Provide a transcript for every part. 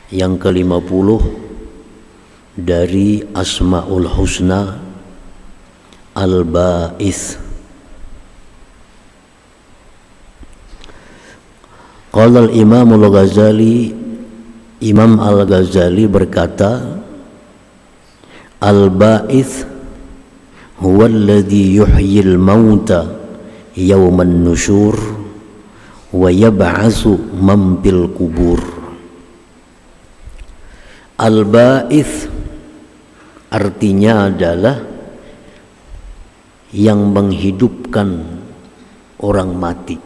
yang ke-50 dari Asmaul Husna Al-Ba'its. Qala al-Imam al-Ghazali, Imam Al-Ghazali berkata, Al-Ba'its huwa alladhi yuhyil mauta yawman nusyur wa yab'atsu man fil kubur. Al-Ba'its artinya adalah yang menghidupkan orang mati,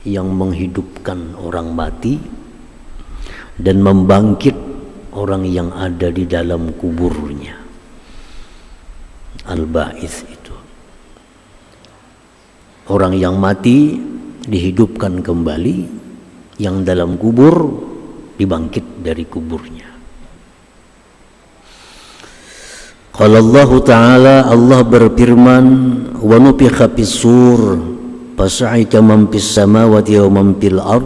yang menghidupkan orang mati dan membangkit orang yang ada di dalam kuburnya. Al-Ba'its itu orang yang mati dihidupkan kembali, yang dalam kubur dibangkit dari kuburnya. Qala Allah Ta'ala, Allah berfirman, wa nufikha fis-sur fasa'ika man fis samawati wa man fil ard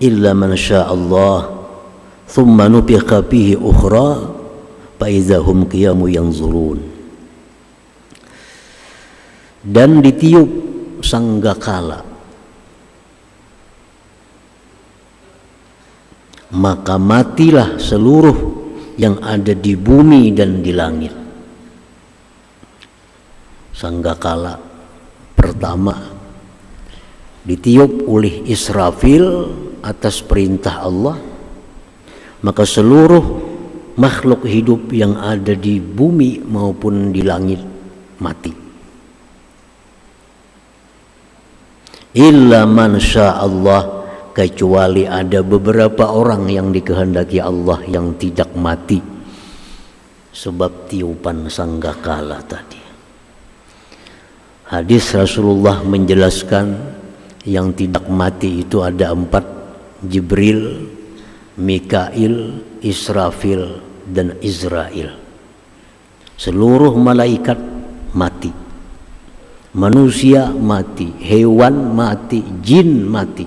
illa man syaa Allah thumma nufikha fihi ukhra fa idza hum qiyamun yanzurun. Dan ditiup sanggakala, maka matilah seluruh yang ada di bumi dan di langit. Sanggakala pertama ditiup oleh Israfil atas perintah Allah, maka seluruh makhluk hidup yang ada di bumi maupun di langit mati. Illa man syaa Allah, kecuali ada beberapa orang yang dikehendaki Allah yang tidak mati sebab tiupan sanggakala tadi. Hadis Rasulullah menjelaskan yang tidak mati itu ada 4: Jibril, Mikail, Israfil, dan Israel. Seluruh malaikat mati, manusia mati, hewan mati, jin mati,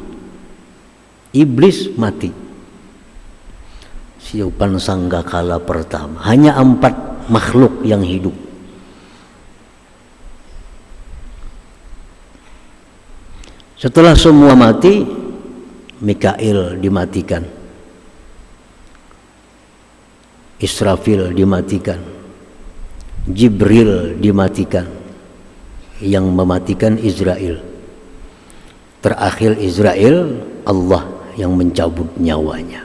iblis mati. Tiupan sanggakala pertama, hanya 4 makhluk yang hidup. Setelah semua mati, Mikail dimatikan, Israfil dimatikan, Jibril dimatikan, yang mematikan Israel. Terakhir Israel, Allah yang mencabut nyawanya.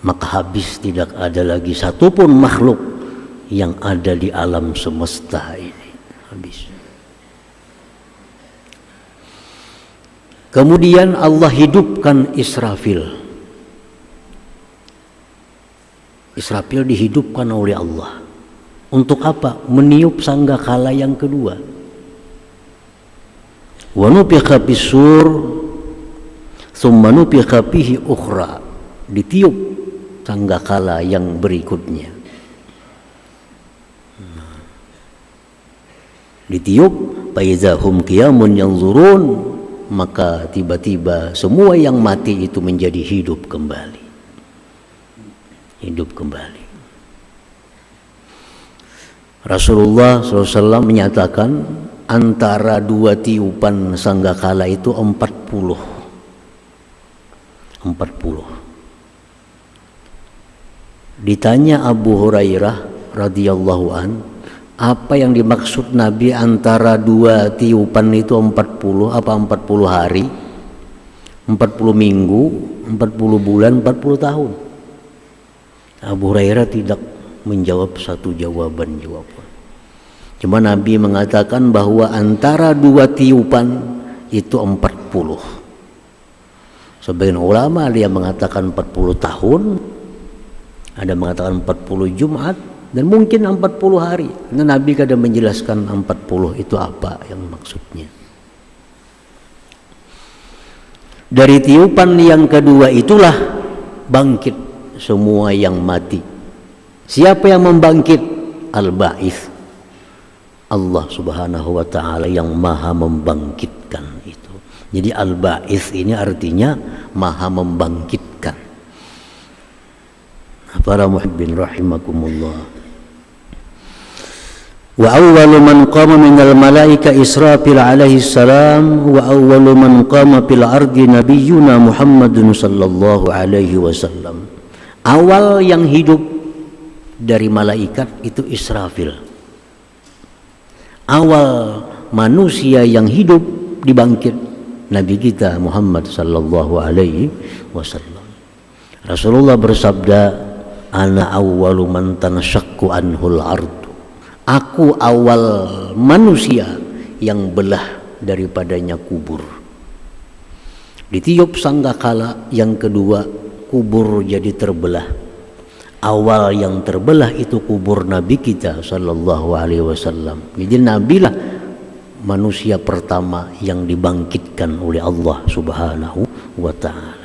Maka habis, tidak ada lagi satupun makhluk yang ada di alam semesta ini. Habis. Kemudian Allah hidupkan Israfil. Israfil dihidupkan oleh Allah. Untuk apa? Meniup sanggakala yang kedua. Wa nufikha fis-sur tsumma nufikha fihi ukhra. Ditiup sanggakala yang berikutnya. Ditiup, fa iza hum qiyamun yanzurun, maka tiba-tiba semua yang mati itu menjadi hidup kembali. Hidup kembali. Rasulullah SAW menyatakan antara 2 tiupan sanggakala itu 40. Ditanya Abu Hurairah radhiyallahu an, apa yang dimaksud Nabi antara 2 tiupan itu 40? Apa 40 hari, 40 minggu, 40 bulan, 40 tahun? Abu Hurairah tidak menjawab satu jawaban. Cuma Nabi mengatakan bahwa antara 2 tiupan itu 40. Sebagian ulama dia mengatakan 40 tahun, ada mengatakan 40 Jumat, dan mungkin 40 hari. Nah, Nabi kadang menjelaskan 40 itu apa yang maksudnya. Dari tiupan yang kedua itulah bangkit semua yang mati. Siapa yang membangkit? Al-Ba'its. Allah Subhanahu wa ta'ala yang maha membangkitkan itu. Jadi Al-Ba'its ini artinya maha membangkitkan. Para muhibbin rahimakumullah. Wa awwalu man qama minal malaika Israfil alaihi salam wa awwalu man qama fil ardi nabiyyuna Muhammadun sallallahu alaihi wasallam. Awal yang hidup dari malaikat itu Israfil. Awal manusia yang hidup dibangkit Nabi kita Muhammad sallallahu alaihi wasallam. Rasulullah bersabda, ana awwalu man tanashaqqu anhul ard. Aku awal manusia yang belah daripadanya kubur. Ditiup sangkakala yang kedua, kubur jadi terbelah. Awal yang terbelah itu kubur Nabi kita sallallahu alaihi wasallam. Jadi nabilah manusia pertama yang dibangkitkan oleh Allah Subhanahu wa ta'ala.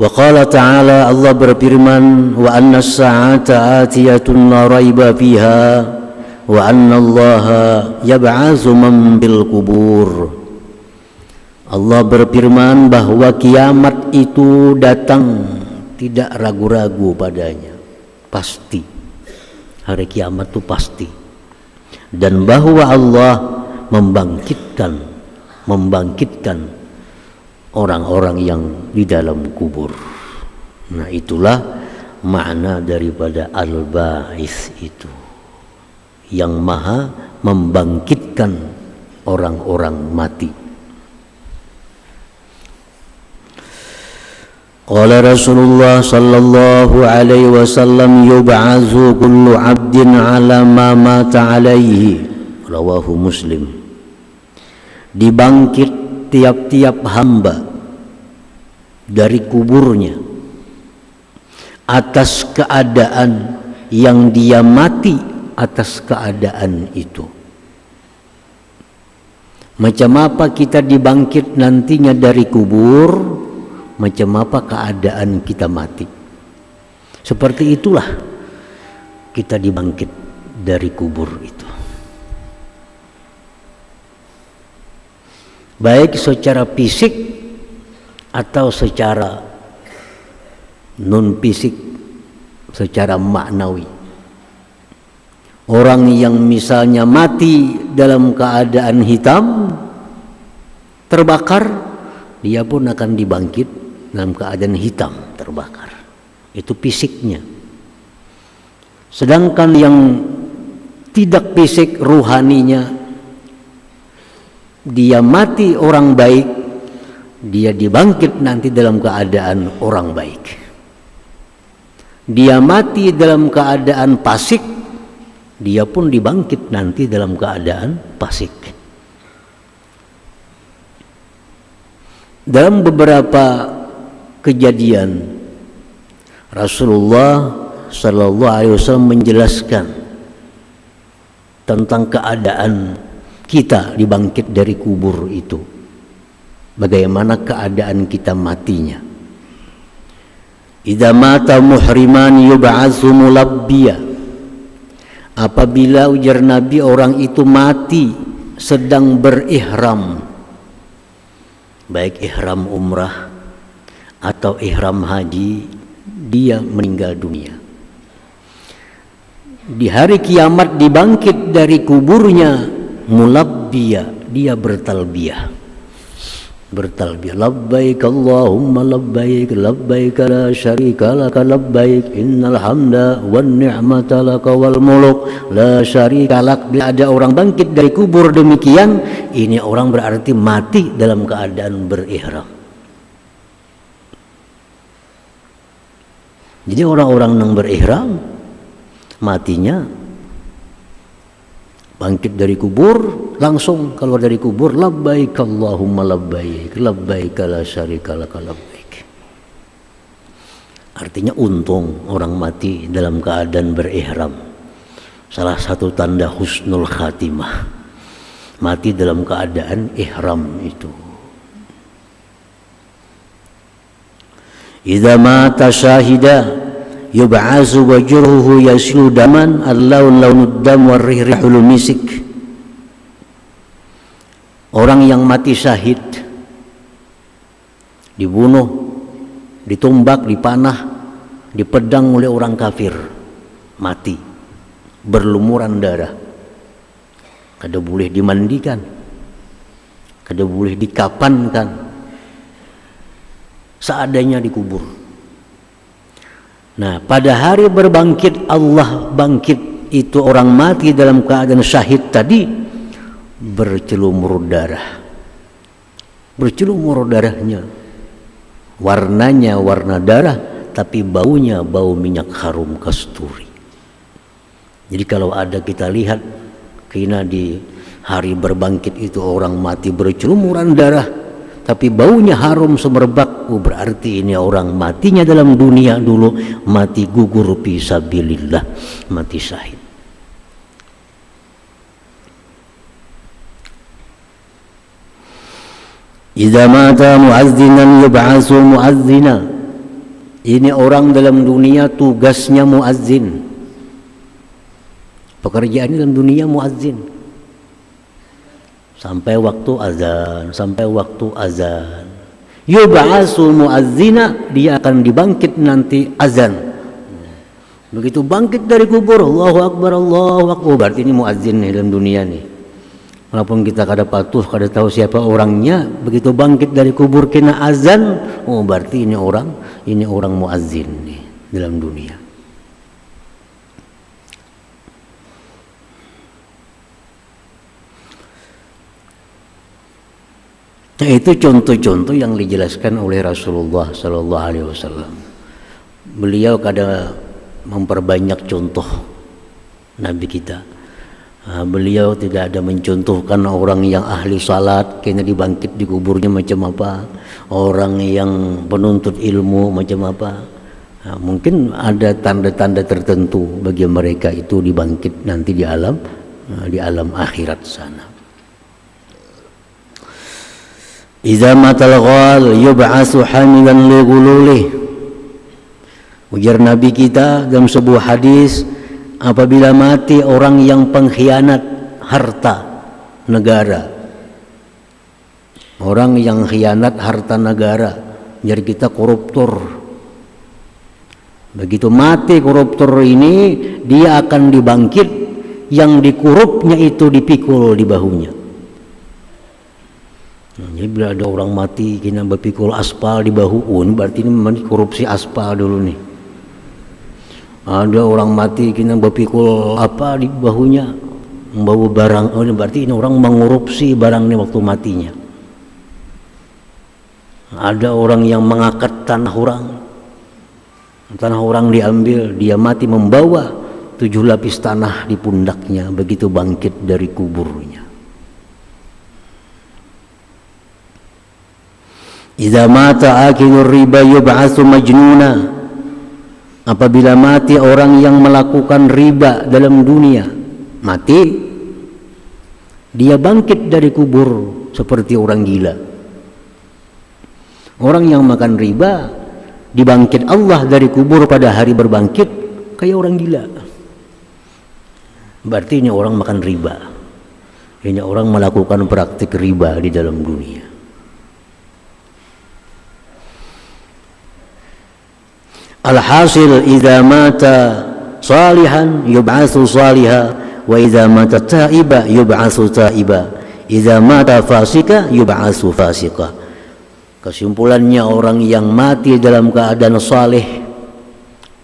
Wa qala ta'ala, Allah berfirman, wa anna as-sa'ata atiyatun la raiba fiha wa anna Allaha yab'atsu man bil kubur. Allah berfirman bahwa kiamat itu datang, tidak ragu-ragu padanya, pasti. Hari kiamat itu pasti. Dan bahwa Allah membangkitkan orang-orang yang di dalam kubur. Nah, itulah makna daripada al-ba'its itu, yang maha membangkitkan orang-orang mati. Qala Rasulullah sallallahu alaihi wasallam, yub'atsu kullu 'abdin 'ala ma mata 'alaihi. Rawahu Muslim. Dibangkit tiap-tiap hamba dari kuburnya atas keadaan yang dia mati atas keadaan itu. Macam apa kita dibangkit nantinya dari kubur, macam apa keadaan kita mati. Seperti itulah kita dibangkit dari kubur itu. Baik secara fisik atau secara non fisik, secara maknawi. Orang yang misalnya mati dalam keadaan hitam, terbakar, dia pun akan dibangkit dalam keadaan hitam, terbakar. Itu fisiknya. Sedangkan yang tidak fisik, ruhaninya, dia mati orang baik, dia dibangkit nanti dalam keadaan orang baik. Dia mati dalam keadaan fasik, dia pun dibangkit nanti dalam keadaan fasik. Dalam beberapa kejadian Rasulullah sallallahu alaihi wasallam menjelaskan tentang keadaan kita dibangkit dari kubur itu, bagaimana keadaan kita matinya. Idza mata muhriman yub'atsu mulabbiya. Apabila, ujar Nabi, orang itu mati sedang berihram, baik ihram umrah atau ihram haji, dia meninggal dunia. Di hari kiamat dibangkit dari kuburnya mulabbiya, dia bertalbiyah, labbaik Allahumma labbaik, labbaik la syarika laka labbaik, innal hamda wan ni'mata laka wal muluk la syarika lak. Bila ada orang bangkit dari kubur demikian, ini orang berarti mati dalam keadaan berihram. Jadi orang-orang yang berihram matinya bangkit dari kubur, langsung keluar dari kubur, labbaik Allahumma labbaik, labbaik la syarika laka labbaik. Artinya untung orang mati dalam keadaan berihram. Salah satu tanda husnul khatimah, mati dalam keadaan ihram itu. Idza mata syahida yub'azu wajruhu yasilu daman al-laun launud dam warrihul misik. Orang yang mati syahid dibunuh, ditumbak, dipanah, dipedang oleh orang kafir, mati, berlumuran darah. Kada boleh dimandikan, kada boleh dikapankan, seadanya dikubur. Nah, pada hari berbangkit, Allah bangkit itu orang mati dalam keadaan syahid tadi bercelumur darah. Bercelumur darahnya, warnanya warna darah, tapi baunya bau minyak harum kasturi. Jadi kalau ada kita lihat kina di hari berbangkit itu orang mati bercelumuran darah tapi baunya harum semerbak, berarti ini orang matinya dalam dunia dulu mati gugur fi sabilillah, mati syahid. Idza mata muazzinan yub'atsu muazzina. Ini orang dalam dunia tugasnya muazzin. Pekerjaan dalam dunia muazzin. Sampai waktu azan, sampai waktu azan. Yub'atsu muazzina, dia akan dibangkit nanti azan. Begitu bangkit dari kubur, Allahu Akbar, Allahu Akbar, berarti ini muazzin nih dalam dunia nih. Walaupun kita kada patuh, kada tahu siapa orangnya, begitu bangkit dari kubur kena azan, oh berarti ini orang muazzin nih dalam dunia. Nah, itu contoh-contoh yang dijelaskan oleh Rasulullah Sallallahu Alaihi Wasallam. Beliau kada memperbanyak contoh Nabi kita. Beliau tidak ada mencontohkan orang yang ahli salat kena dibangkit di kuburnya macam apa, orang yang penuntut ilmu macam apa. Mungkin ada tanda-tanda tertentu bagi mereka itu dibangkit nanti di alam akhirat sana. Idza matal ghal yub'atsu hamilan li ghululih. Ujar Nabi kita dalam sebuah hadis, apabila mati orang yang pengkhianat harta negara, orang yang khianat harta negara, jadi kita koruptor. Begitu mati koruptor ini, dia akan dibangkit, yang dikorupnya itu dipikul di bahunya. Jadi bila ada orang mati kena berpikul aspal di bahu, berarti ini memang korupsi aspal dulu nih. Ada orang mati kena berpikul apa di bahunya, membawa barang, berarti ini orang mengorupsi barangnya waktu matinya. Ada orang yang mengangkat tanah orang diambil, dia mati membawa 7 lapis tanah di pundaknya begitu bangkit dari kuburnya. Idza mata akilur riba yub'atsu majnuna. Apabila mati orang yang melakukan riba dalam dunia, mati, dia bangkit dari kubur seperti orang gila. Orang yang makan riba dibangkit Allah dari kubur pada hari berbangkit kayak orang gila. Berarti ini orang makan riba. Ini orang melakukan praktik riba di dalam dunia. Alhasil idza mata salihan yub'atsu saliha, wa idza mata taiba yub'atsu taiba, idza mata fasika yub'atsu fasika. Kesimpulannya, orang yang mati dalam keadaan saleh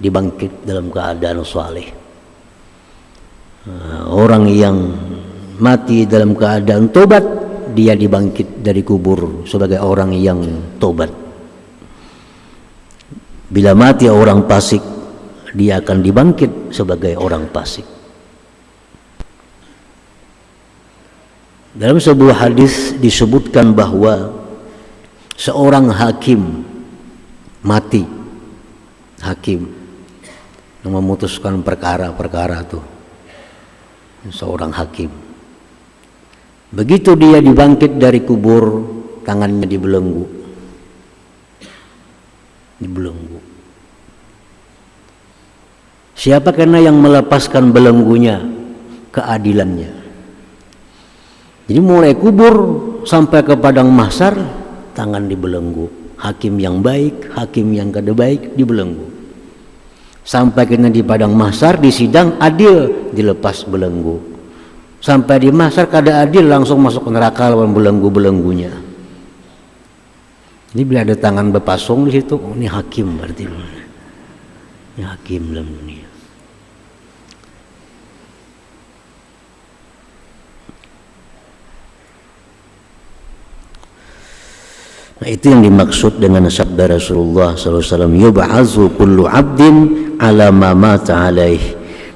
dibangkit dalam keadaan saleh. Orang yang mati dalam keadaan tobat, dia dibangkit dari kubur sebagai orang yang tobat. Bila mati orang fasik, dia akan dibangkit sebagai orang fasik. Dalam sebuah hadis disebutkan bahwa seorang hakim mati, hakim yang memutuskan perkara-perkara itu, seorang hakim. Begitu dia dibangkit dari kubur, tangannya dibelenggu. Siapa kena yang melepaskan belenggunya? Keadilannya. Jadi mulai kubur sampai ke padang mahsyar, tangan dibelenggu. hakim yang baik, hakim yang kada baik dibelenggu. Sampai kena di padang mahsyar, di sidang adil, dilepas belenggu. Sampai di mahsyar kada adil, langsung masuk neraka lawan belenggu-belenggunya. Ini bila ada tangan berpasung di situ, oh, ini hakim berarti. Ini hakim dalam dunia. Nah, itu yang dimaksud dengan sabda Rasulullah SAW, yub'atsu kullu 'abdin 'ala ma mata 'alaih.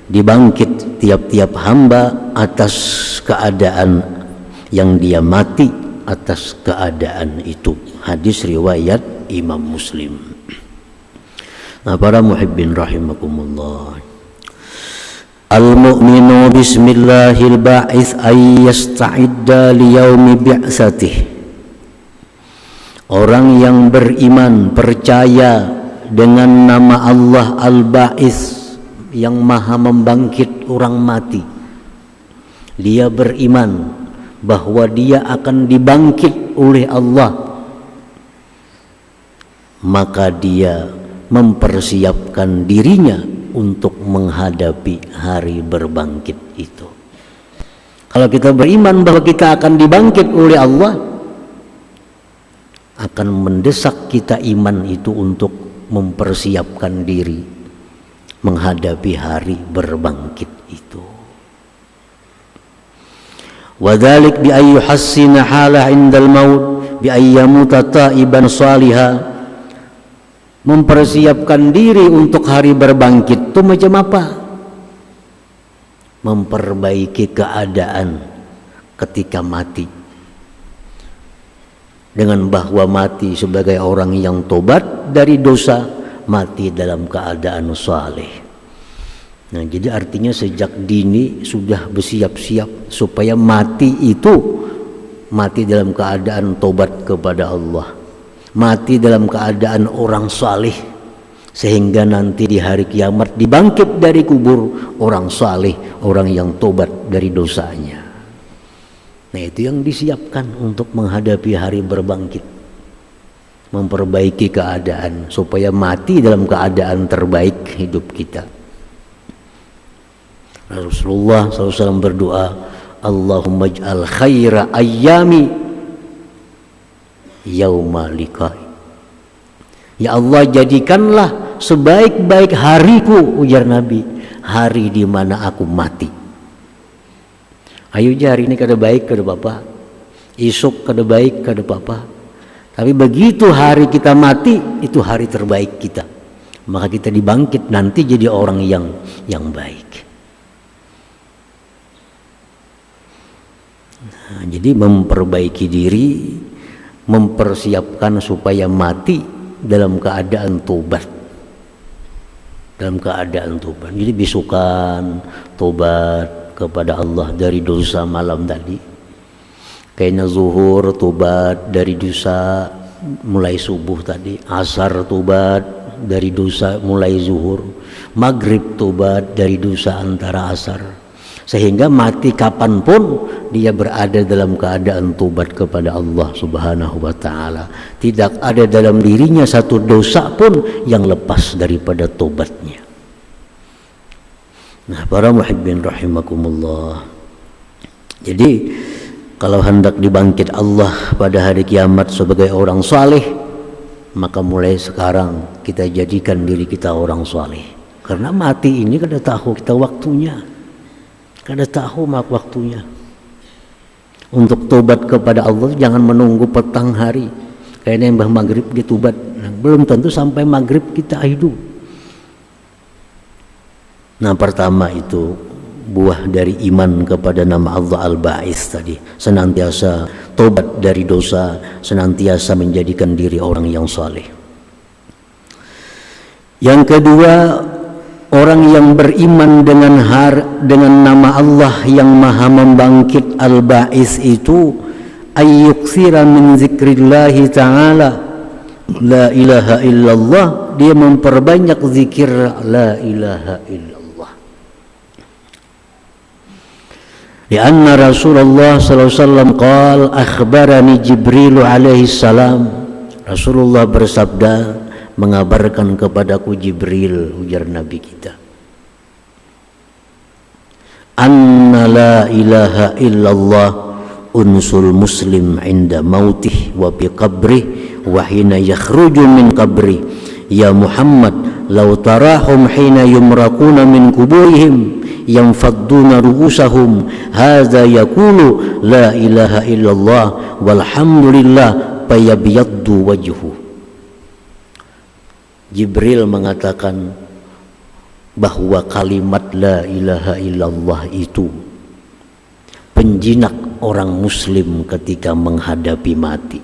Dibangkit tiap-tiap hamba atas keadaan yang dia mati atas keadaan itu. Hadis riwayat Imam Muslim. Nah, para muhibbin rahimakumullah. Al-mu'minu bismillahil ba'its ay yasta'idda li yaumi bi'tsatihi. Orang yang beriman, percaya dengan nama Allah Al-Ba'its, yang maha membangkit orang mati. Dia beriman bahwa dia akan dibangkit oleh Allah, maka dia mempersiapkan dirinya untuk menghadapi hari berbangkit itu. Kalau kita beriman bahwa kita akan dibangkit oleh Allah, akan mendesak kita iman itu untuk mempersiapkan diri menghadapi hari berbangkit itu. Wadhalik bi ay yuhassina halah indal maut bi ay yamuta taiban salihah. Mempersiapkan diri untuk hari berbangkit itu macam apa? Memperbaiki keadaan ketika mati, dengan bahwa mati sebagai orang yang tobat dari dosa, mati dalam keadaan saleh. Nah, jadi artinya sejak dini sudah bersiap-siap supaya mati itu mati dalam keadaan tobat kepada Allah, mati dalam keadaan orang saleh, sehingga nanti di hari kiamat dibangkit dari kubur orang saleh, orang yang tobat dari dosanya. Nah, itu yang disiapkan untuk menghadapi hari berbangkit, memperbaiki keadaan supaya mati dalam keadaan terbaik hidup kita. Rasulullah SAW berdoa, Allahumma ij'al khaira ayyami yauma liqai. Ya Allah, jadikanlah sebaik-baik hariku, ujar Nabi, hari di mana aku mati. Ayo hari ini kada baik kada apa-apa, esok kada baik kada apa-apa, tapi begitu hari kita mati, itu hari terbaik kita, maka kita dibangkit nanti jadi orang yang baik. Nah, jadi memperbaiki diri, mempersiapkan supaya mati dalam keadaan tobat, dalam keadaan tobat. Jadi besokan tobat kepada Allah dari dosa malam tadi, kayaknya zuhur tobat dari dosa mulai subuh tadi, asar tobat dari dosa mulai zuhur, maghrib tobat dari dosa antara asar, sehingga mati kapanpun dia berada dalam keadaan tobat kepada Allah Subhanahu wa ta'ala. Tidak ada dalam dirinya satu dosa pun yang lepas daripada tobatnya. Nah, para muhibbin rahimakumullah. Jadi kalau hendak dibangkit Allah pada hari kiamat sebagai orang saleh, maka mulai sekarang kita jadikan diri kita orang saleh. Karena mati ini kada tahu kita waktunya, kada tahu waktunya. Untuk tobat kepada Allah jangan menunggu petang hari. Kayaknya mbah maghrib ditubat, nah, belum tentu sampai maghrib kita hidup. Nah, pertama itu buah dari iman kepada nama Allah Al-Ba'its tadi, senantiasa tobat dari dosa, senantiasa menjadikan diri orang yang saleh. Yang kedua, orang yang beriman dengan nama Allah yang maha membangkit Al-Ba'its itu ayyuksira min zikrillahi ta'ala la ilaha illallah, dia memperbanyak zikir la ilaha illallah. Lianna Rasulullah sallallahu alaihi wasallam qala akhbarani Jibril alaihi salam Rasulullah bersabda, mengabarkan kepadaku Jibril, ujar Nabi kita, anna la ilaha illallah unsul muslim inda mautih wa bi qabrih wa hina yakhruju min qabrih ya Muhammad law tarahum hina yumraquna min kuburihim yanfadduna ru'usahum hadza yaqulu la ilaha illallah walhamdulillah fayabyaddu wajhu. Jibril mengatakan bahwa kalimat la ilaha illallah itu penjinak orang muslim ketika menghadapi mati.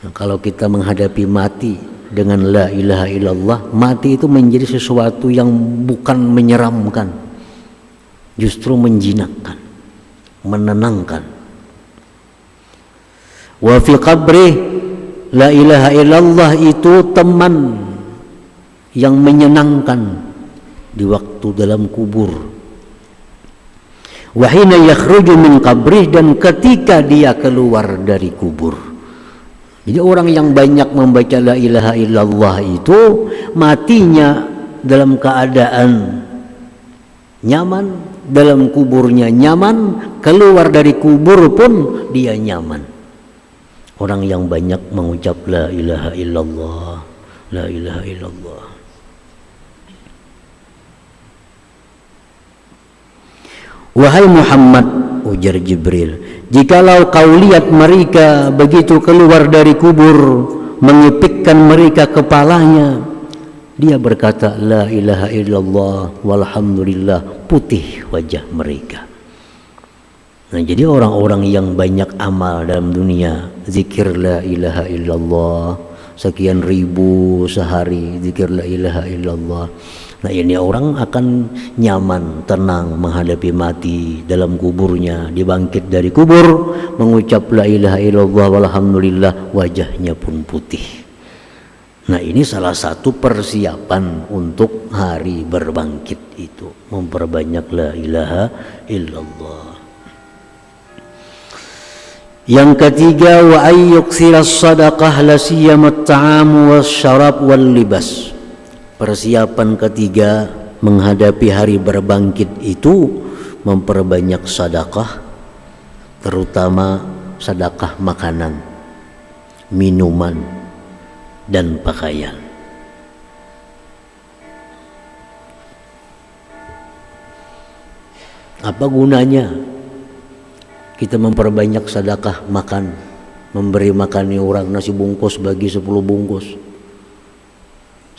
Nah, kalau kita menghadapi mati dengan la ilaha illallah, mati itu menjadi sesuatu yang bukan menyeramkan, justru menjinakkan, menenangkan. Wa fi qabri, la ilaha illallah itu teman yang menyenangkan di waktu dalam kubur. Wa hina yakhruju min qabrih, dan ketika dia keluar dari kubur. Jadi orang yang banyak membaca la ilaha illallah itu matinya dalam keadaan nyaman, dalam kuburnya nyaman, keluar dari kubur pun dia nyaman. Orang yang banyak mengucap la ilaha illallah, la ilaha illallah. Wahai Muhammad, ujar Jibril, jikalau kau lihat mereka begitu keluar dari kubur, mengipikkan mereka kepalanya, dia berkata la ilaha illallah walhamdulillah, putih wajah mereka. Nah, jadi orang-orang yang banyak amal dalam dunia, zikir la ilaha illallah sekian ribu sehari, zikir la ilaha illallah. Nah, ini orang akan nyaman, tenang menghadapi mati dalam kuburnya, dibangkit dari kubur, mengucap la ilaha illallah walhamdulillah, wajahnya pun putih. Nah, ini salah satu persiapan untuk hari berbangkit itu, memperbanyak la ilaha illallah. Yang ketiga, wa ayyuksiras sadaqah la siyamat ta'am wasyarab wal libas. Persiapan ketiga menghadapi hari berbangkit itu memperbanyak sedekah, terutama sedekah makanan, minuman, dan pakaian. Apa gunanya kita memperbanyak sedekah makan, memberi makan orang, nasi bungkus bagi 10 bungkus,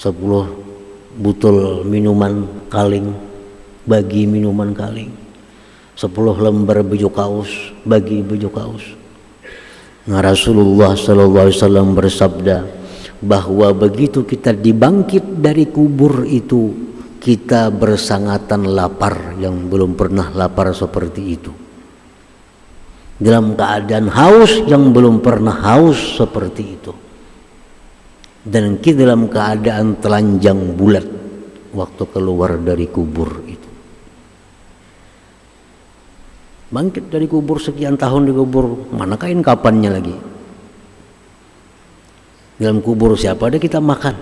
10 butul minuman kaleng bagi minuman kaleng, 10 lembar baju kaos bagi baju kaos. Nah, Rasulullah SAW bersabda bahwa begitu kita dibangkit dari kubur itu, kita bersangatan lapar yang belum pernah lapar seperti itu, dalam keadaan haus yang belum pernah haus seperti itu, dan kita dalam keadaan telanjang bulat waktu keluar dari kubur itu. Bangkit dari kubur sekian tahun di kubur, mana kain kapannya lagi? Dalam kubur siapa ada kita makan?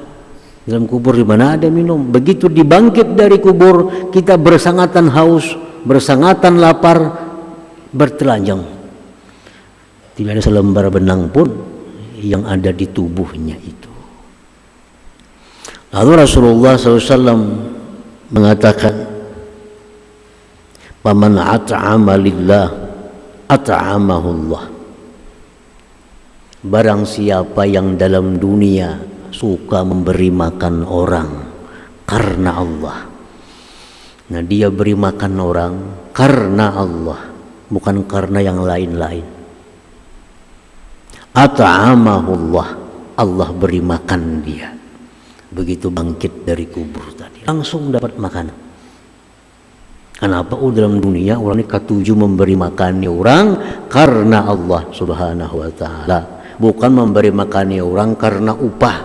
Dalam kubur di mana ada minum? Begitu dibangkit dari kubur, kita bersangatan haus, bersangatan lapar, bertelanjang. Tidak ada selembar benang pun yang ada di tubuhnya itu. Lalu Rasulullah SAW mengatakan, "Paman at'ama lillah, at'amahullah." Barang siapa yang dalam dunia suka memberi makan orang karena Allah, nah dia beri makan orang karena Allah, bukan karena yang lain-lain. At'amahullah, Allah beri makan dia. Begitu bangkit dari kubur tadi langsung dapat makanan. Kenapa? Dalam dunia orang ini ketujuh memberi makan orang karena Allah Subhanahu wa ta'ala, bukan memberi makan orang karena upah.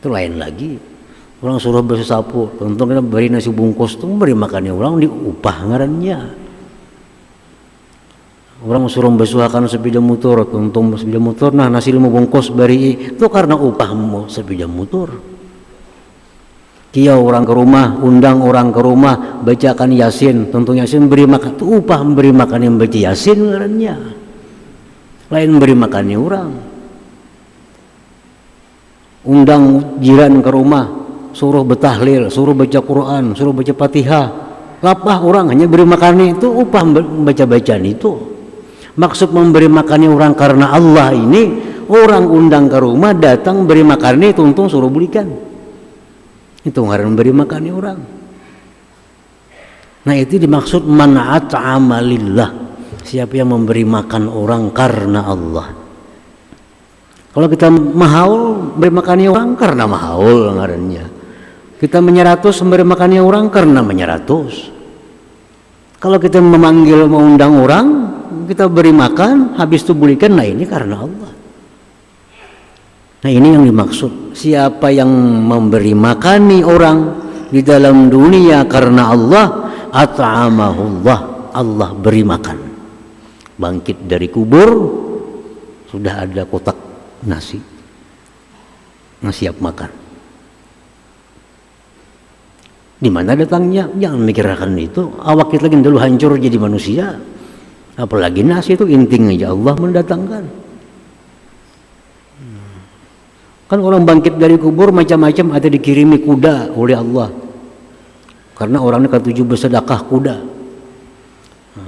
Itu lain lagi. Orang suruh bersih sapu, untung kita beri nasi bungkus, itu memberi makan orang di upah ngarannya. Orang suruh besuhakan sepeda motor, untung sepeda motor, nah nasi lima bungkus beri itu karena upahmu sepeda motor. Kia orang ke rumah, undang orang ke rumah, bacakan Yasin, tentu Yasin beri makan, itu upah memberi makan yang baca Yasin ngarannya. Lain beri makannya orang. Undang jiran ke rumah, suruh bertahlil, suruh baca Quran, suruh baca Fatihah. Lapah orang hanya beri makan itu upah membaca bacaan itu. Maksud memberi makannya orang karena Allah ini, orang undang ke rumah, datang beri makannya itu untung suruh belikan. Itu ngaran beri makannya orang. Nah itu dimaksud man'at amalillah. Siapa yang memberi makan orang karena Allah. Kalau kita mahaul beri makannya orang karena mahaul ngarannya. Kita menyeratus memberi makannya orang karena menyeratus. Kalau kita memanggil mengundang orang, kita beri makan, habis itu belikan, nah ini karena Allah. Nah ini yang dimaksud. Siapa yang memberi makani orang di dalam dunia karena Allah, at'amahullah, Allah beri makan. Bangkit dari kubur, sudah ada kotak nasi, siap makan. Di mana datangnya? Jangan mikirkan itu. Awak kita lagi dulu hancur jadi manusia. Apalagi nasi itu intinya aja Allah mendatangkan. Kan orang bangkit dari kubur macam-macam, ada dikirimi kuda oleh Allah. Karena orangnya ketujuh bersedekah kuda.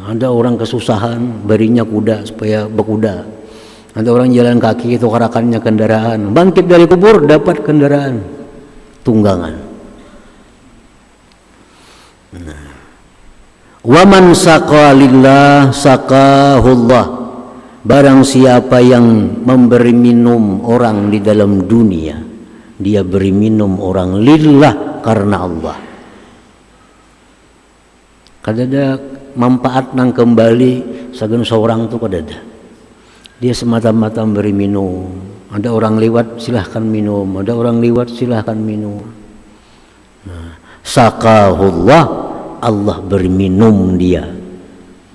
Ada orang kesusahan, berinya kuda supaya berkuda. Ada orang jalan kaki, itu karakannya kendaraan. Bangkit dari kubur dapat kendaraan tunggangan. Waman saqalillah saqahullah. Barang siapa yang memberi minum orang di dalam dunia, dia beri minum orang lillah karena Allah. Kadada manfaat nang kembali sagan seorang tu kadada. Dia semata-mata memberi minum. Ada orang lewat silahkan minum, ada orang lewat silahkan minum. Nah, saqahullah, Allah beri minum dia.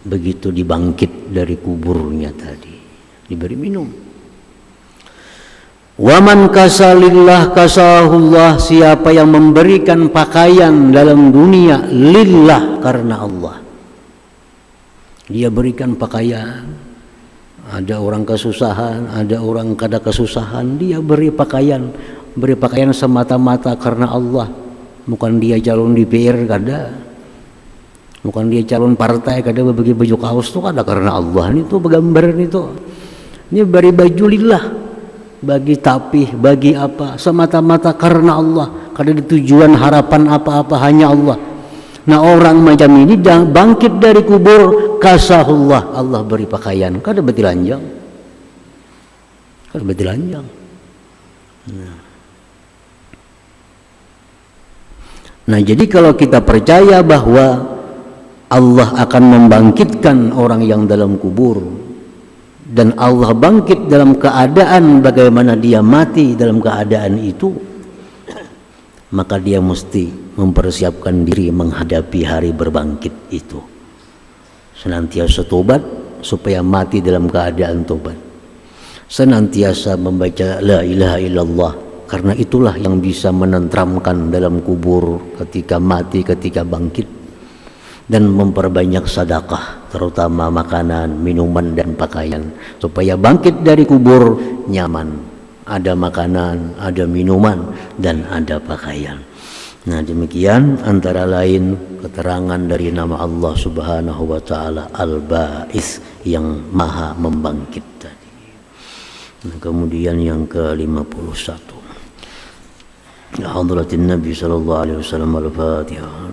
Begitu dibangkit dari kuburnya tadi, diberi minum. Waman kasalillah kasahullah. Siapa yang memberikan pakaian dalam dunia lillah karena Allah, dia berikan pakaian. Ada orang kesusahan, ada orang kada kesusahan, dia beri pakaian semata-mata karena Allah. Bukan dia calon DPR kada, bukan dia calon partai kada berbagi baju kaos itu kada karena Allah. Ini tuh bergambaran itu. Ini beri baju lillah, bagi tapih, bagi apa, semata-mata karena Allah. Kada ada tujuan harapan apa-apa, hanya Allah. Nah orang macam ini bangkit dari kubur kasahullah, Allah beri pakaian, kada betilanjang, kada betilanjang. Nah jadi kalau kita percaya bahwa Allah akan membangkitkan orang yang dalam kubur, dan Allah bangkit dalam keadaan bagaimana dia mati dalam keadaan itu, maka dia mesti mempersiapkan diri menghadapi hari berbangkit itu. Senantiasa tobat supaya mati dalam keadaan tobat. Senantiasa membaca la ilaha illallah, karena itulah yang bisa menenteramkan dalam kubur ketika mati, ketika bangkit. Dan memperbanyak sedekah, terutama makanan, minuman dan pakaian, supaya bangkit dari kubur nyaman. Ada makanan, ada minuman, dan ada pakaian. Nah demikian antara lain keterangan dari nama Allah Subhanahu wa Ta'ala Al-Ba'is, yang maha membangkit tadi. Nah, kemudian yang ke-51, Hadratin Nabi sallallahu alaihi wasallam. Al-Fatihah.